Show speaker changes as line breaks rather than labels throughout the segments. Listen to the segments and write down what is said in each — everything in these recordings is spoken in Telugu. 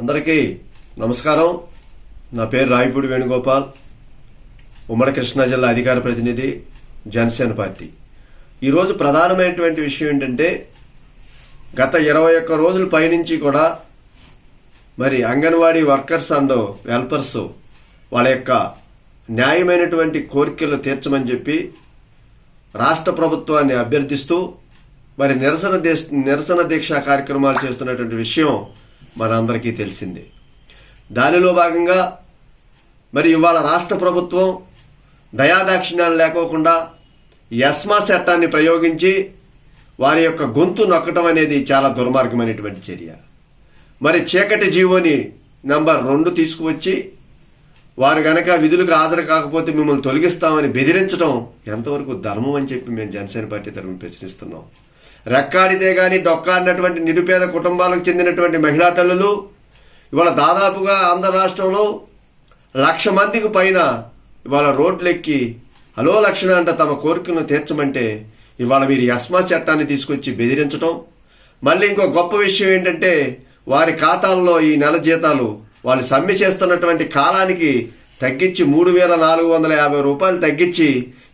అందరికీ నమస్కారం. నా పేరు రాయపూడి వేణుగోపాల్, ఉమ్మడి కృష్ణా జిల్లా అధికార ప్రతినిధి, జనసేన పార్టీ. ఈరోజు ప్రధానమైనటువంటి విషయం ఏంటంటే, గత 21 రోజుల పైనుంచి కూడా మరి అంగన్వాడీ వర్కర్స్ అండ్ హెల్పర్స్ వాళ్ళ యొక్క న్యాయమైనటువంటి కోరికలు తీర్చమని చెప్పి రాష్ట్ర ప్రభుత్వాన్ని అభ్యర్థిస్తూ మరి నిరసన దీక్షా కార్యక్రమాలు చేస్తున్నటువంటి విషయం మనందరికీ తెలిసిందే. దానిలో భాగంగా మరి ఇవాళ రాష్ట్ర ప్రభుత్వం దయాదాక్షిణ్యాలు లేకోకుండా ఎస్మా చట్టాన్ని ప్రయోగించి వారి యొక్క గొంతు నొక్కటం అనేది చాలా దుర్మార్గమైనటువంటి చర్య. మరి చీకటి జీవోని నంబర్ 2 తీసుకువచ్చి వారు గనక విధులకు హాజరు కాకపోతే మిమ్మల్ని తొలగిస్తామని బెదిరించడం ఎంతవరకు ధర్మం అని చెప్పి మేము జనసేన పార్టీ తరఫున ప్రశ్నిస్తున్నాం. రెక్కాడితే గాని డొక్కాడినటువంటి నిరుపేద కుటుంబాలకు చెందినటువంటి మహిళా తల్లులు ఇవాళ దాదాపుగా ఆంధ్ర రాష్ట్రంలో 1,00,000 మందికి పైన ఇవాళ రోడ్లెక్కి హలో లక్షణ అంట తమ కోరికలను తీర్చమంటే ఇవాళ మీరు ఎస్మా చట్టాన్ని తీసుకొచ్చి బెదిరించడం. మళ్ళీ ఇంకో గొప్ప విషయం ఏంటంటే, వారి ఖాతాల్లో ఈ నెల జీతాలు వాళ్ళు సమ్మె చేస్తున్నటువంటి కాలానికి తగ్గించి 3,450 రూపాయలు తగ్గించి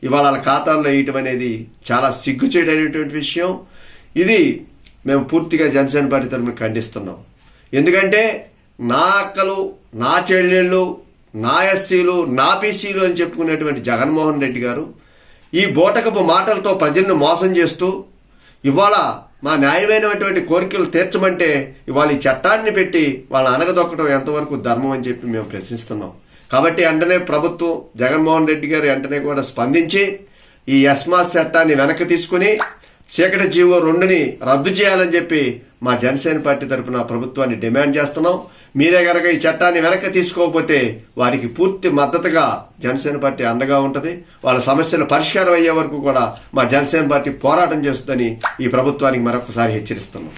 ఇవాళ వాళ్ళ ఖాతాల్లో వేయటం అనేది చాలా సిగ్గుచేటైనటువంటి విషయం. ఇది మేము పూర్తిగా జనసేన పార్టీ తరఫున ఖండిస్తున్నాం. ఎందుకంటే నా అక్కలు, నా చెల్లెళ్ళు, నా ఎస్సీలు, నా బీసీలు అని చెప్పుకునేటువంటి జగన్మోహన్ రెడ్డి గారు ఈ బోటకపు మాటలతో ప్రజలను మోసం చేస్తూ ఇవాళ మా న్యాయమైనటువంటి కోరికలు తీర్చమంటే ఇవాళ ఈ చట్టాన్ని పెట్టి వాళ్ళ అనగదొక్కడం ఎంతవరకు ధర్మం అని చెప్పి మేము ప్రశ్నిస్తున్నాం. కాబట్టి వెంటనే ప్రభుత్వం, జగన్మోహన్ రెడ్డి గారు వెంటనే కూడా స్పందించి ఈ ఎస్మా చట్టాన్ని వెనక్కి తీసుకుని చీకటి జీవో 2ని రద్దు చేయాలని చెప్పి మా జనసేన పార్టీ తరఫున ప్రభుత్వాన్ని డిమాండ్ చేస్తున్నాం. మీరే కనుక ఈ చట్టాన్ని వెనక్కి తీసుకోకపోతే వారికి పూర్తి మద్దతుగా జనసేన పార్టీ అండగా ఉంటుంది. వాళ్ళ సమస్యల పరిష్కారం అయ్యే వరకు కూడా మా జనసేన పార్టీ పోరాటం చేస్తుందని ఈ ప్రభుత్వానికి మరొకసారి హెచ్చరిస్తున్నాం.